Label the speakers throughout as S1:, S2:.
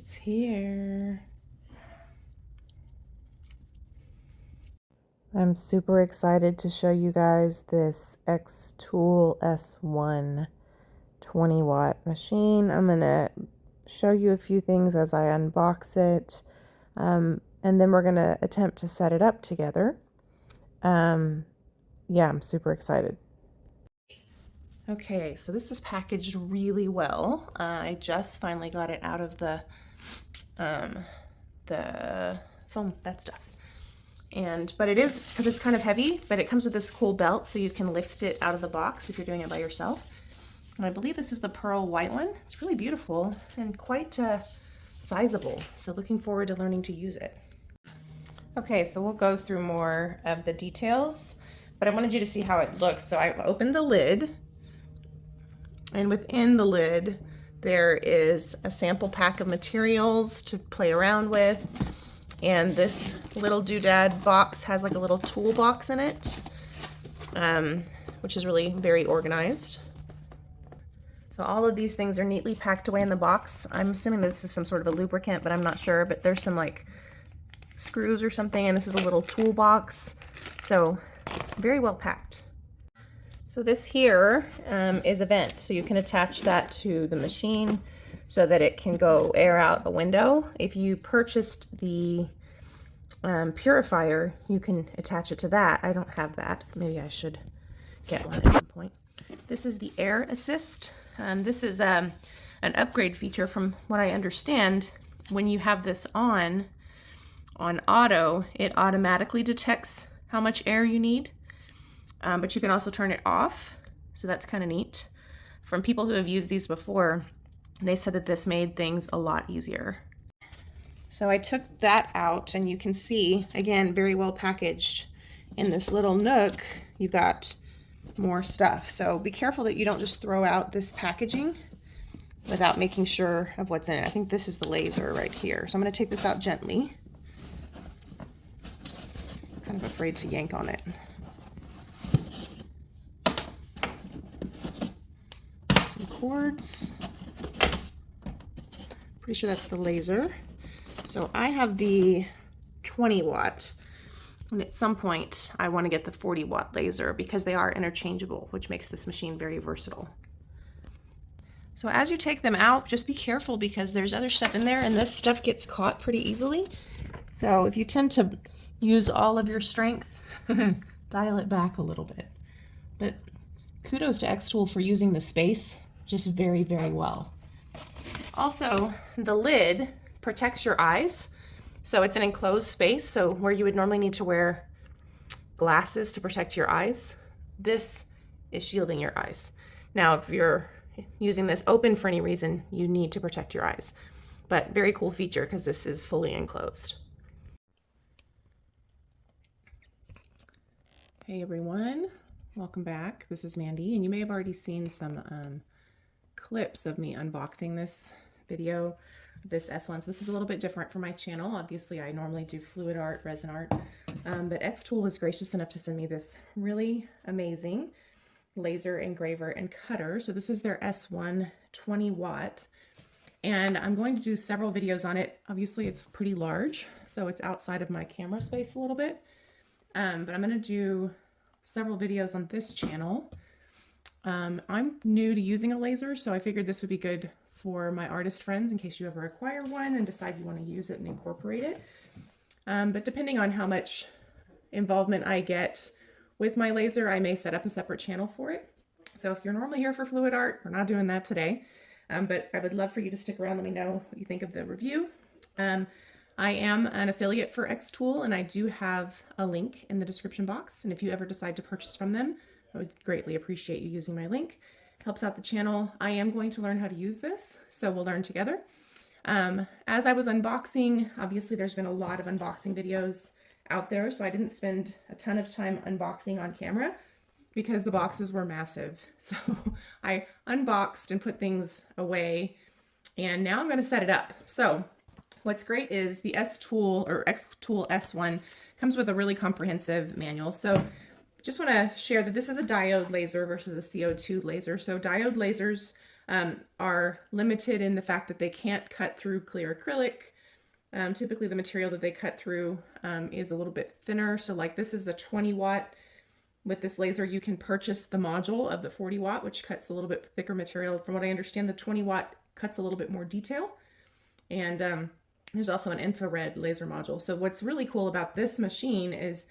S1: It's here. I'm super excited to show you guys this XTOOL S1 20 watt machine. I'm gonna show you a few things as I unbox it, and then we're gonna attempt to set it up together. Yeah, I'm super excited. Okay, so this is packaged really well. I just finally got it out of the foam, that stuff. But it is, because it's kind of heavy, but it comes with this cool belt so you can lift it out of the box if you're doing it by yourself. And I believe this is the pearl white one. It's really beautiful and quite sizable. So looking forward to learning to use it. Okay, so we'll go through more of the details, but I wanted you to see how it looks. So I opened the lid, and within the lid there is a sample pack of materials to play around with. And this little doodad box has like a little toolbox in it, which is really very organized. So all of these things are neatly packed away in the box. I'm assuming that this is some sort of a lubricant, but I'm not sure. But there's some like screws or something, and this is a little toolbox. So very well packed. So this here is a vent, so you can attach that to the machine so that it can go air out a window. If you purchased the purifier, you can attach it to that. I don't have that. Maybe I should get one at some point. This is the air assist. This is an upgrade feature from what I understand. When you have this on auto, it automatically detects how much air you need, but you can also turn it off. So that's kind of neat. From people who have used these before, they said that this made things a lot easier. So I took that out, and you can see, again, very well packaged. In this little nook, you got more stuff. So be careful that you don't just throw out this packaging without making sure of what's in it. I think this is the laser right here. So I'm going to take this out gently. Kind of afraid to yank on it. Some cords. Pretty sure that's the laser. So I have the 20 watt, and at some point I want to get the 40 watt laser because they are interchangeable, which makes this machine very versatile. So as you take them out, just be careful because there's other stuff in there, and this stuff gets caught pretty easily. So if you tend to use all of your strength, dial it back a little bit. But kudos to XTOOL for using the space just very, very well. Also, the lid protects your eyes. So it's an enclosed space. So where you would normally need to wear glasses to protect your eyes, this is shielding your eyes. Now, if you're using this open for any reason, you need to protect your eyes. But very cool feature because this is fully enclosed. Hey everyone, welcome back. This is Mandy, and you may have already seen some clips of me unboxing this video, this S1. So this is a little bit different for my channel. Obviously, I normally do fluid art, resin art, but XTOOL was gracious enough to send me this really amazing laser engraver and cutter. So this is their S1 20 watt, and I'm going to do several videos on it. Obviously, it's pretty large, so it's outside of my camera space a little bit, but I'm going to do several videos on this channel. I'm new to using a laser, so I figured this would be good for my artist friends in case you ever acquire one and decide you want to use it and incorporate it. But depending on how much involvement I get with my laser, I may set up a separate channel for it. So if you're normally here for fluid art, we're not doing that today. But I would love for you to stick around. Let me know what you think of the review. I am an affiliate for XTOOL, and I do have a link in the description box. And if you ever decide to purchase from them, I would greatly appreciate you using my link. It helps out the channel. I am going to learn how to use this, so we'll learn together. As I was unboxing, obviously there's been a lot of unboxing videos out there, so I didn't spend a ton of time unboxing on camera because the boxes were massive. So I unboxed and put things away, and now I'm going to set it up. So what's great is the XTOOL S1 comes with a really comprehensive manual. So just want to share that this is a diode laser versus a CO2 laser. So diode lasers are limited in the fact that they can't cut through clear acrylic. Typically the material that they cut through is a little bit thinner. So like this is a 20 watt. With this laser, you can purchase the module of the 40 watt, which cuts a little bit thicker material. From what I understand, the 20 watt cuts a little bit more detail. And there's also an infrared laser module. So what's really cool about this machine is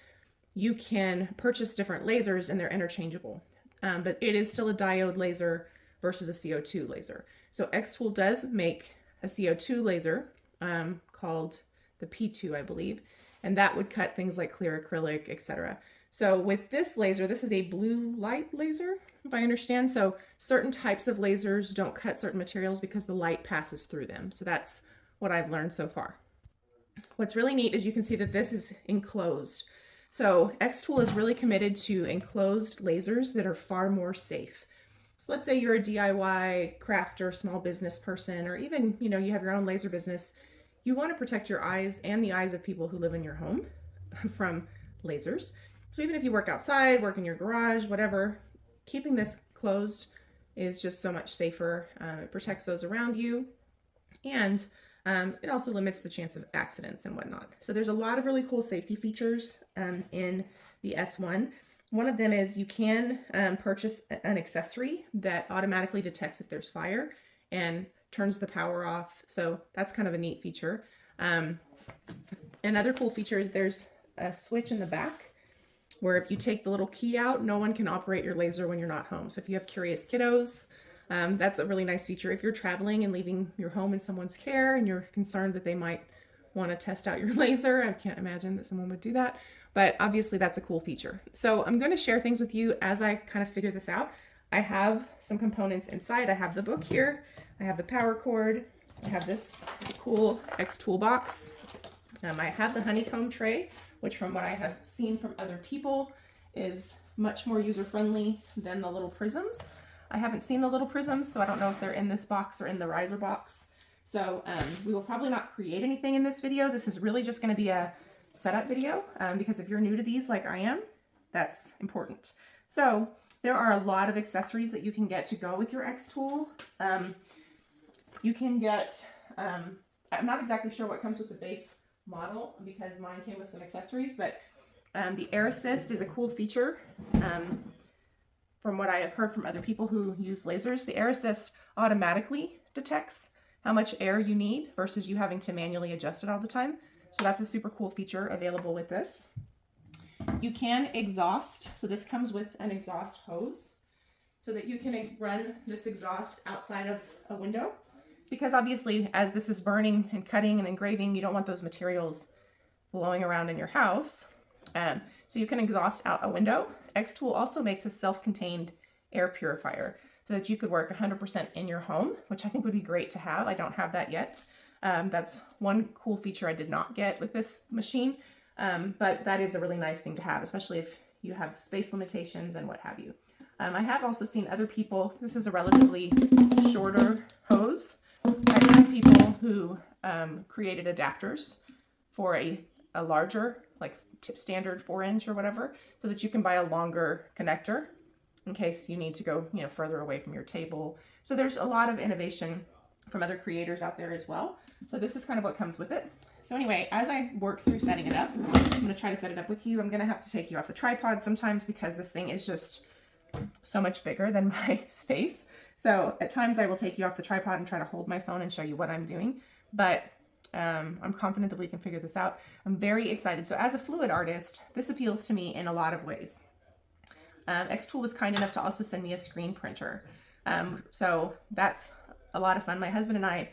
S1: you can purchase different lasers and they're interchangeable. But it is still a diode laser versus a CO2 laser. So XTOOL does make a CO2 laser called the P2, I believe, and that would cut things like clear acrylic, etc. So with this laser, this is a blue light laser, if I understand. So certain types of lasers don't cut certain materials because the light passes through them. So that's what I've learned so far. What's really neat is you can see that this is enclosed. So XTOOL is really committed to enclosed lasers that are far more safe. So let's say you're a DIY crafter, small business person, or even, you have your own laser business. You want to protect your eyes and the eyes of people who live in your home from lasers. So even if you work outside, work in your garage, whatever, keeping this closed is just so much safer. It protects those around you, and it also limits the chance of accidents and whatnot. So there's a lot of really cool safety features in the S1. One of them is you can purchase an accessory that automatically detects if there's fire and turns the power off. So that's kind of a neat feature. Another cool feature is there's a switch in the back where if you take the little key out, no one can operate your laser when you're not home. So if you have curious kiddos, that's a really nice feature. If you're traveling and leaving your home in someone's care and you're concerned that they might want to test out your laser, I can't imagine that someone would do that, but obviously that's a cool feature. So I'm going to share things with you as I kind of figure this out. I have some components inside. I have the book here. I have the power cord. I have this cool XTOOL box. I have the honeycomb tray, which from what I have seen from other people is much more user-friendly than the little prisms. I haven't seen the little prisms, so I don't know if they're in this box or in the riser box. So we will probably not create anything in this video. This is really just going to be a setup video because if you're new to these like I am, that's important. So there are a lot of accessories that you can get to go with your XTOOL. You can get, I'm not exactly sure what comes with the base model because mine came with some accessories, but the air assist is a cool feature. From what I have heard from other people who use lasers, the air assist automatically detects how much air you need versus you having to manually adjust it all the time. So that's a super cool feature available with this. You can exhaust. So this comes with an exhaust hose so that you can run this exhaust outside of a window. Because obviously, as this is burning and cutting and engraving, you don't want those materials blowing around in your house. So you can exhaust out a window. XTOOL also makes a self-contained air purifier so that you could work 100% in your home, which I think would be great to have. I don't have that yet. That's one cool feature I did not get with this machine, but that is a really nice thing to have, especially if you have space limitations and what have you. I have also seen other people, this is a relatively shorter hose. I've seen people who created adapters for a larger, like tip standard 4-inch or whatever, so that you can buy a longer connector in case you need to go, further away from your table. So there's a lot of innovation from other creators out there as well. So this is kind of what comes with it. So anyway, as I work through setting it up, I'm going to try to set it up with you. I'm going to have to take you off the tripod sometimes because this thing is just so much bigger than my space. So at times I will take you off the tripod and try to hold my phone and show you what I'm doing. But I'm confident that we can figure this out. I'm very excited. So as a fluid artist, this appeals to me in a lot of ways. XTOOL was kind enough to also send me a screen printer. So that's a lot of fun. My husband and I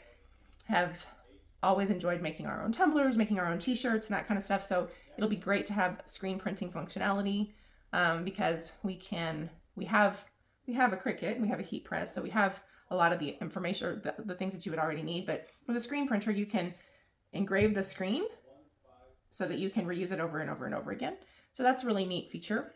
S1: have always enjoyed making our own tumblers, making our own t-shirts and that kind of stuff. So it'll be great to have screen printing functionality because we have a Cricut and we have a heat press. So we have a lot of the information or the things that you would already need. But with a screen printer, you can engrave the screen so that you can reuse it over and over and over again. So that's a really neat feature.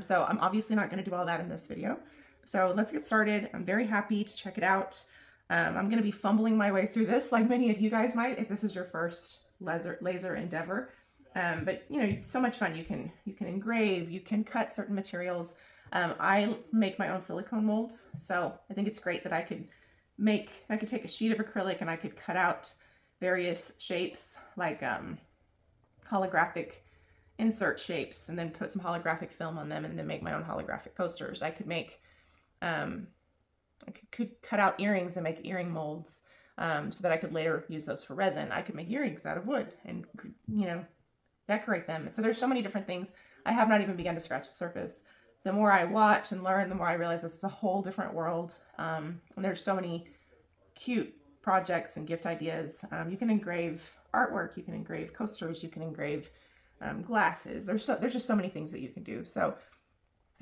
S1: So I'm obviously not going to do all that in this video. So let's get started. I'm very happy to check it out. I'm going to be fumbling my way through this like many of you guys might if this is your first laser endeavor. But it's so much fun. You can engrave, you can cut certain materials. I make my own silicone molds, so I think it's great that I could take a sheet of acrylic and I could cut out various shapes, like holographic insert shapes, and then put some holographic film on them and then make my own holographic coasters. I could make, I could cut out earrings and make earring molds so that I could later use those for resin. I could make earrings out of wood and, you know, decorate them. So there's so many different things. I have not even begun to scratch the surface. The more I watch and learn, the more I realize this is a whole different world. And there's so many cute projects and gift ideas. You can engrave artwork, you can engrave coasters, you can engrave glasses. There's just so many things that you can do. So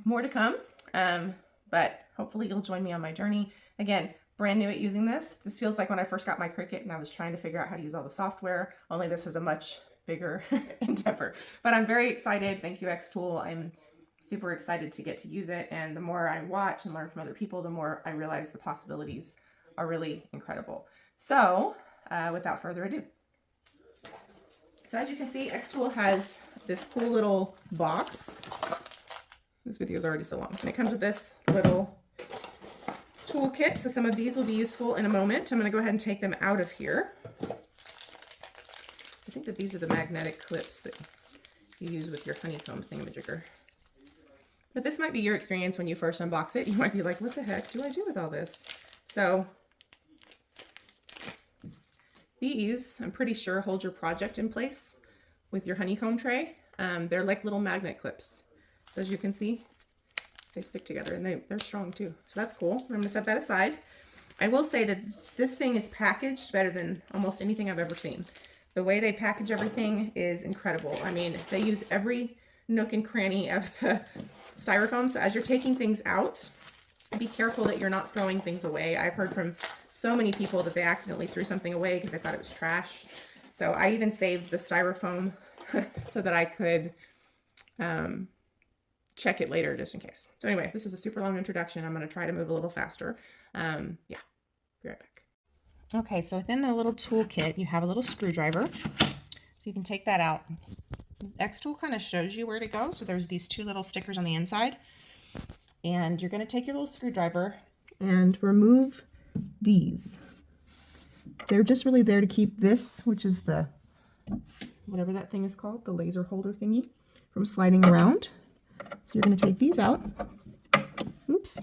S1: more to come, but hopefully you'll join me on my journey. Again, brand new at using this. This feels like when I first got my Cricut and I was trying to figure out how to use all the software, only this is a much bigger endeavor. But I'm very excited. Thank you, XTOOL. I'm super excited to get to use it. And the more I watch and learn from other people, the more I realize the possibilities are really incredible. So without further ado. So as you can see, XTOOL has this cool little box. This video is already so long. And it comes with this little toolkit. So some of these will be useful in a moment. I'm going to go ahead and take them out of here. I think that these are the magnetic clips that you use with your honeycomb thingamajigger. But this might be your experience when you first unbox it. You might be like, what the heck do I do with all this? So these, I'm pretty sure, hold your project in place with your honeycomb tray. They're like little magnet clips. So as you can see, they stick together and they're strong too. So that's cool. I'm going to set that aside. I will say that this thing is packaged better than almost anything I've ever seen. The way they package everything is incredible. I mean, they use every nook and cranny of the styrofoam. So as you're taking things out, be careful that you're not throwing things away. I've heard from so many people that they accidentally threw something away because they thought it was trash. So I even saved the styrofoam so that I could check it later just in case. So anyway, this is a super long introduction. I'm going to try to move a little faster. Yeah, be right back. Okay, so within the little toolkit, you have a little screwdriver. So you can take that out. XTOOL kind of shows you where to go. So there's these two little stickers on the inside. And you're going to take your little screwdriver and remove these. They're just really there to keep this, which is the, whatever that thing is called, the laser holder thingy, from sliding around. So you're going to take these out. Oops.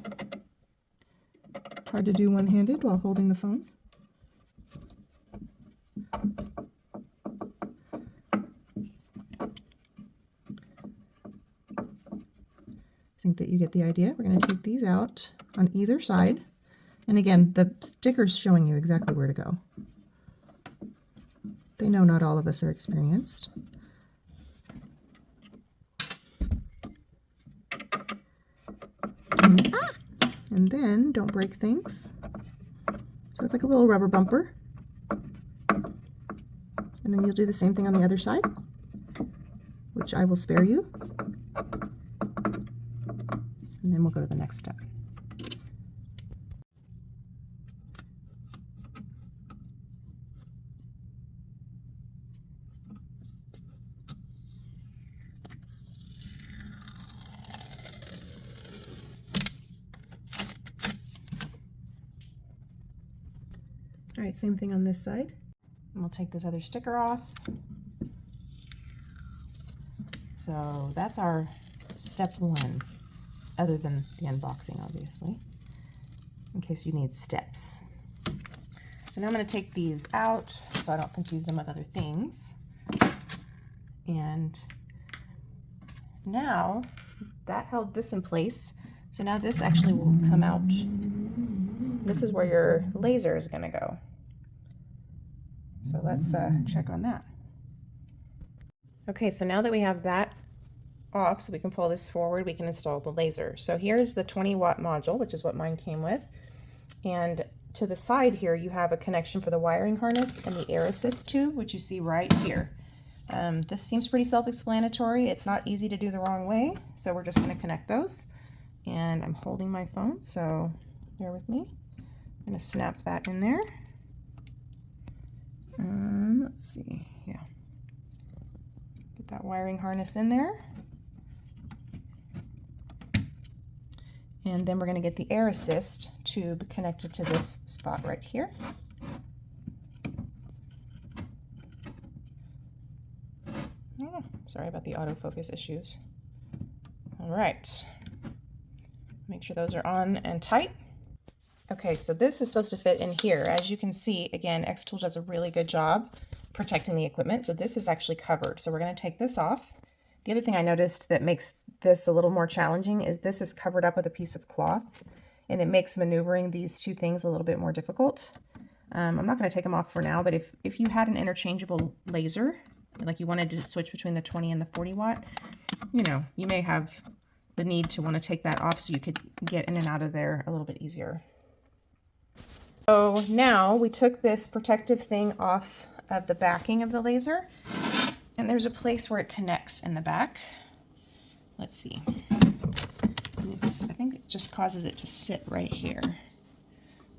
S1: Hard to do one-handed while holding the phone. I think that you get the idea. We're going to take these out on either side. And again, the sticker's showing you exactly where to go. They know not all of us are experienced. And then don't break things. So it's like a little rubber bumper. And then you'll do the same thing on the other side, which I will spare you. And then we'll go to the next step. All right, same thing on this side. And we'll take this other sticker off. So that's our step one, other than the unboxing, obviously, in case you need steps. So now I'm going to take these out so I don't confuse them with other things. And now that held this in place. So now this actually will come out. This is where your laser is going to go. So let's check on that. Okay, so now that we have that off, so we can pull this forward, we can install the laser. So here's the 20-watt module, which is what mine came with. And to the side here, you have a connection for the wiring harness and the air assist tube, which you see right here. This seems pretty self-explanatory. It's not easy to do the wrong way, so we're just going to connect those. And I'm holding my phone, so bear with me. I'm going to snap that in there. Let's see, yeah. Get that wiring harness in there. And then we're going to get the air assist tube connected to this spot right here. Oh, sorry about the autofocus issues. All right. Make sure those are on and tight. Okay, so this is supposed to fit in here. As you can see, again, XTOOL does a really good job protecting the equipment. So this is actually covered. So we're going to take this off. The other thing I noticed that makes this a little more challenging is this is covered up with a piece of cloth, and it makes maneuvering these two things a little bit more difficult. I'm not going to take them off for now, but if you had an interchangeable laser, like you wanted to switch between the 20 and the 40 watt, you know, you may have the need to want to take that off so you could get in and out of there a little bit easier. So now we took this protective thing off of the backing of the laser, and there's a place where it connects in the back. Let's see. I think it just causes it to sit right here.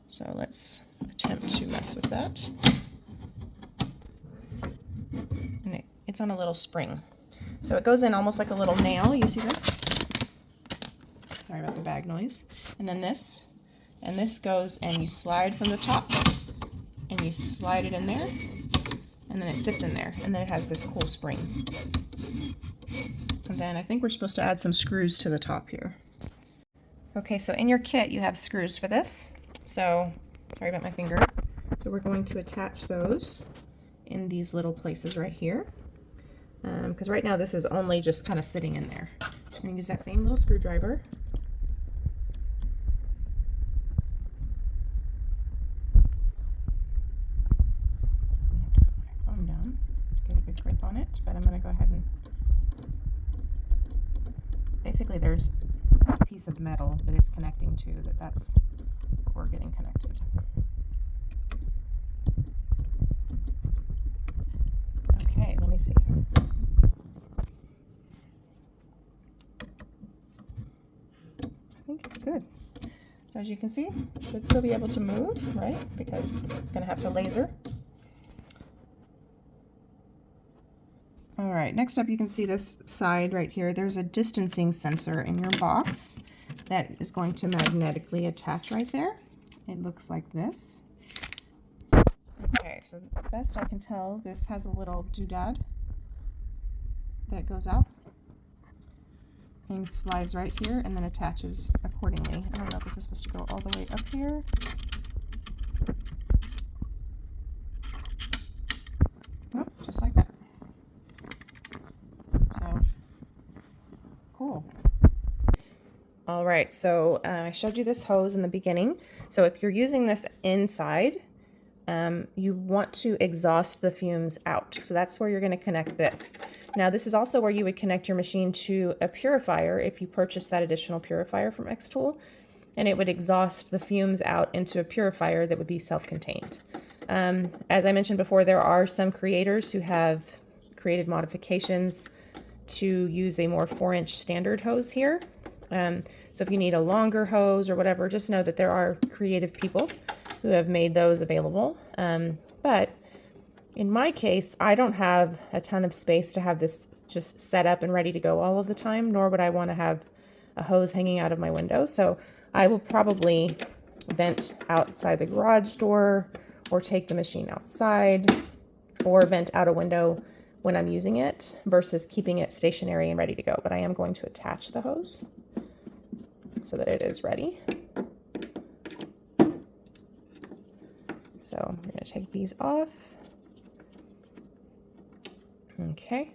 S1: So let's attempt to mess with that. And it's on a little spring. So it goes in almost like a little nail. You see this? Sorry about the bag noise. And then this. And this goes and you slide from the top. And you slide it in there. And then it sits in there, and then it has this cool spring. And then I think we're supposed to add some screws to the top here. Okay, so in your kit you have screws for this. So, sorry about my finger. So we're going to attach those in these little places right here. Because right now this is only just kind of sitting in there. So I'm going to use that same little screwdriver. But I'm going to go ahead and basically there's a piece of metal that it's connecting to that's what we're getting connected. Okay, let me see. I think it's good. So as you can see, it should still be able to move, right? Because it's going to have to laser. All right, next up you can see this side right here. There's a distancing sensor in your box that is going to magnetically attach right there. It looks like this. Okay, so best I can tell, this has a little doodad that goes out and slides right here and then attaches accordingly. I don't know if this is supposed to go all the way up here. Oh, just like that. So, cool. All right, so I showed you this hose in the beginning. So if you're using this inside, you want to exhaust the fumes out. So that's where you're going to connect this. Now this is also where you would connect your machine to a purifier if you purchase that additional purifier from XTOOL, and it would exhaust the fumes out into a purifier that would be self-contained. As I mentioned before, there are some creators who have created modifications to use a more 4-inch standard hose here. So if you need a longer hose or whatever, just know that there are creative people who have made those available. But in my case, I don't have a ton of space to have this just set up and ready to go all of the time, nor would I want to have a hose hanging out of my window. So I will probably vent outside the garage door or take the machine outside or vent out a window when I'm using it versus keeping it stationary and ready to go. But I am going to attach the hose so that it is ready. So I'm going to take these off. Okay.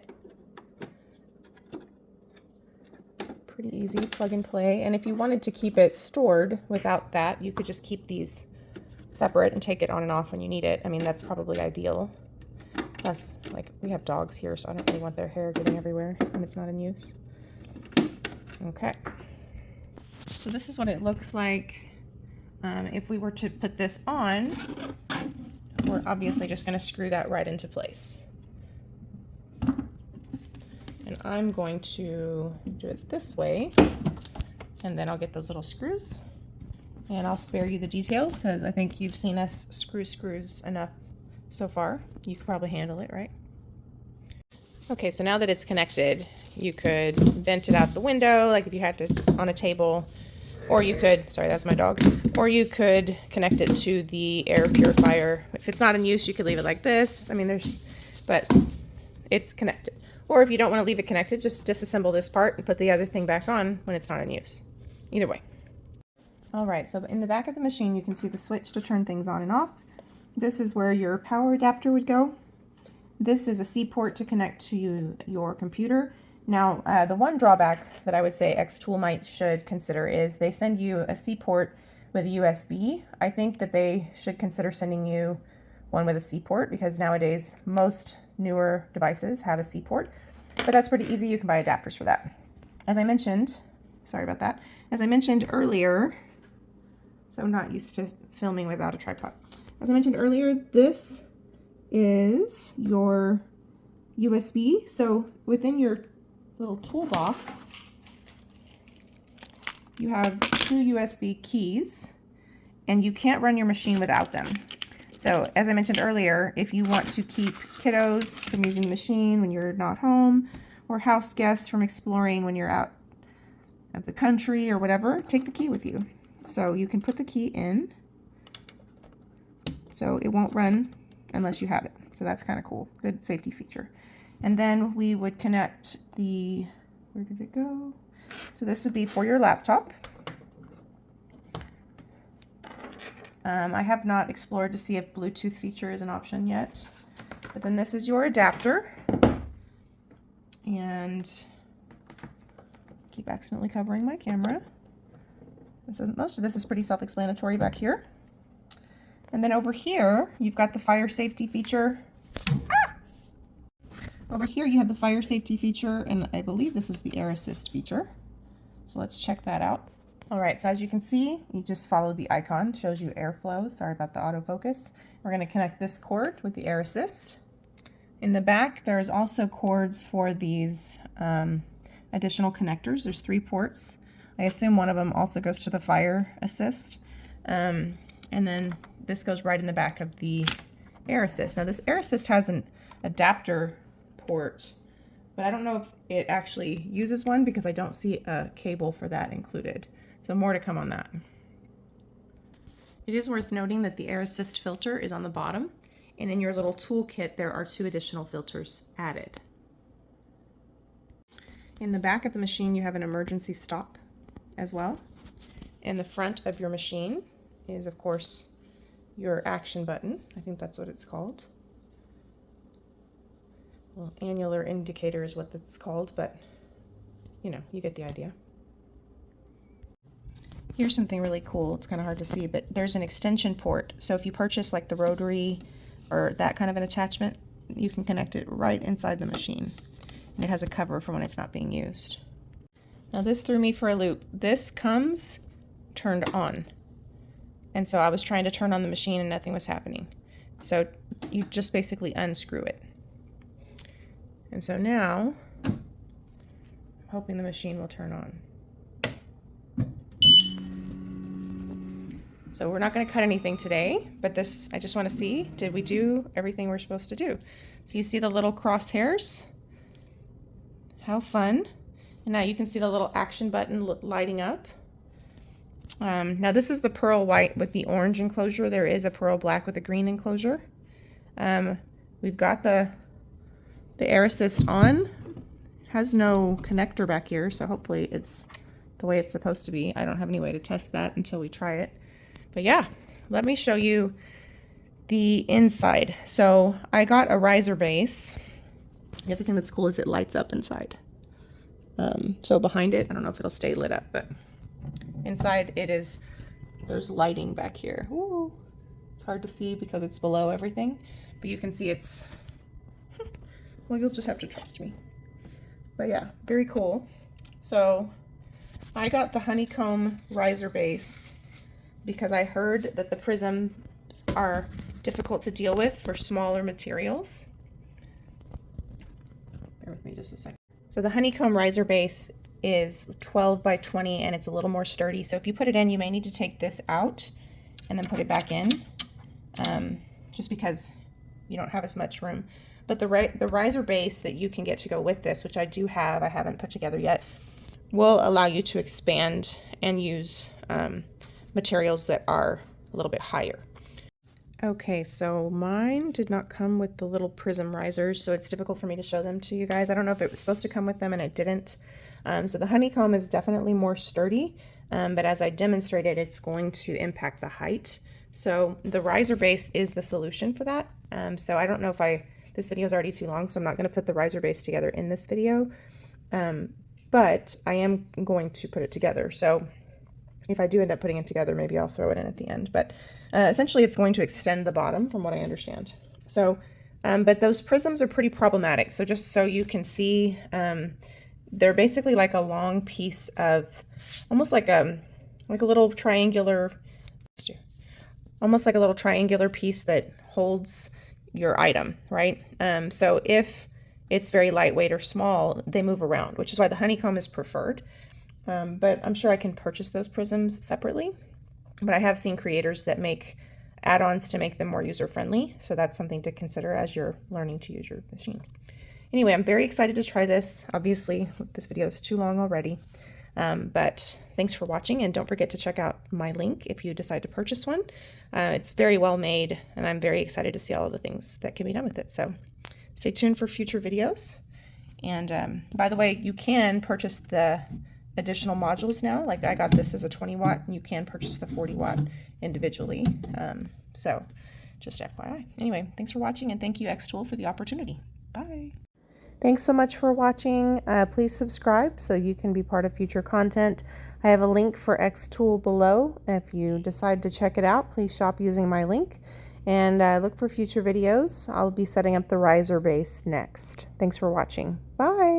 S1: Pretty easy, plug and play. And if you wanted to keep it stored without that, you could just keep these separate and take it on and off when you need it. I mean, that's probably ideal. Plus, like, we have dogs here, so I don't really want their hair getting everywhere when it's not in use. Okay. So this is what it looks like. If we were to put this on, we're obviously just going to screw that right into place. And I'm going to do it this way, and then I'll get those little screws, and I'll spare you the details because I think you've seen us screw screws enough so far. You could probably handle it, right? Okay, so now that it's connected, you could vent it out the window, like if you had it on a table. Or you could, sorry, that's my dog. Or you could connect it to the air purifier. If it's not in use, you could leave it like this. I mean, but it's connected. Or if you don't want to leave it connected, just disassemble this part and put the other thing back on when it's not in use. Either way. All right, so in the back of the machine, you can see the switch to turn things on and off. This is where your power adapter would go. This is a C port to connect to your computer. Now, the one drawback that I would say XTOOL should consider is they send you a C port with USB. I think that they should consider sending you one with a C port, because nowadays most newer devices have a C port, but that's pretty easy. You can buy adapters for that. As I mentioned, sorry about that. As I mentioned earlier, so I'm not used to filming without a tripod. As I mentioned earlier, this is your USB. So within your little toolbox, you have 2 USB keys, and you can't run your machine without them. So as I mentioned earlier, if you want to keep kiddos from using the machine when you're not home, or house guests from exploring when you're out of the country or whatever, take the key with you. So you can put the key in, so it won't run unless you have it. So that's kind of cool, good safety feature. And then we would connect the, where did it go? So this would be for your laptop. I have not explored to see if Bluetooth feature is an option yet. But then this is your adapter. And keep accidentally covering my camera. So most of this is pretty self-explanatory back here. And then over here, you've got the fire safety feature. Over here, you have the fire safety feature, and I believe this is the air assist feature. So let's check that out. All right, so as you can see, you just follow the icon, it shows you airflow. Sorry about the autofocus. We're going to connect this cord with the air assist. In the back, there's also cords for these additional connectors. There's 3 ports. I assume one of them also goes to the fire assist. And then this goes right in the back of the air assist. Now this air assist has an adapter port, but I don't know if it actually uses one because I don't see a cable for that included. So more to come on that. It is worth noting that the air assist filter is on the bottom, and in your little toolkit there are 2 additional filters added. In the back of the machine you have an emergency stop as well. In the front of your machine is of course your action button. I think that's what it's called. Well, annular indicator is what that's called, but you know, you get the idea. Here's something really cool. It's kind of hard to see, but there's an extension port. So if you purchase like the rotary or that kind of an attachment, you can connect it right inside the machine. And it has a cover for when it's not being used. Now this threw me for a loop. This comes turned on. And so I was trying to turn on the machine and nothing was happening. So you just basically unscrew it. And so now, I'm hoping the machine will turn on. So we're not going to cut anything today, but this, I just want to see, did we do everything we're supposed to do? So you see the little crosshairs? How fun. And now you can see the little action button lighting up. Now this is the pearl white with the orange enclosure. There is a pearl black with a green enclosure. We've got the air assist on. It has no connector back here, so hopefully it's the way it's supposed to be. I don't have any way to test that until we try it. But yeah, let me show you the inside. So I got a riser base. The other thing that's cool is it lights up inside. So behind it, I don't know if it'll stay lit up, but inside it is, there's lighting back here. Ooh, it's hard to see because it's below everything, but you can see it's, well, you'll just have to trust me. But yeah, very cool. So I got the honeycomb riser base because I heard that the prisms are difficult to deal with for smaller materials. Bear with me just a second. So the honeycomb riser base is 12 by 20 and it's a little more sturdy. So if you put it in, you may need to take this out and then put it back in, just because you don't have as much room. But the riser base that you can get to go with this, which I do have, I haven't put together yet, will allow you to expand and use materials that are a little bit higher. Okay, so mine did not come with the little prism risers, so it's difficult for me to show them to you guys. I don't know if it was supposed to come with them and it didn't. So the honeycomb is definitely more sturdy, but as I demonstrated, it's going to impact the height. So the riser base is the solution for that. So I don't know if this video is already too long, so I'm not going to put the riser base together in this video, but I am going to put it together. So if I do end up putting it together, maybe I'll throw it in at the end, but essentially it's going to extend the bottom from what I understand. So, but those prisms are pretty problematic. So just so you can see, they're basically like a long piece of, almost like a little triangular, almost like a little triangular piece that holds your item, right? So if it's very lightweight or small, they move around, which is why the honeycomb is preferred. But I'm sure I can purchase those prisms separately. But I have seen creators that make add-ons to make them more user-friendly. So that's something to consider as you're learning to use your machine. Anyway, I'm very excited to try this. Obviously, this video is too long already. But thanks for watching, and don't forget to check out my link if you decide to purchase one. It's very well made, and I'm very excited to see all of the things that can be done with it. So stay tuned for future videos. And by the way, you can purchase the additional modules now. Like I got this as a 20 watt, and you can purchase the 40 watt individually. So just FYI. Anyway, thanks for watching, and thank you XTOOL for the opportunity. Bye. Thanks so much for watching. Please subscribe so you can be part of future content. I have a link for XTOOL below. If you decide to check it out, please shop using my link, and look for future videos. I'll be setting up the riser base next. Thanks for watching. Bye.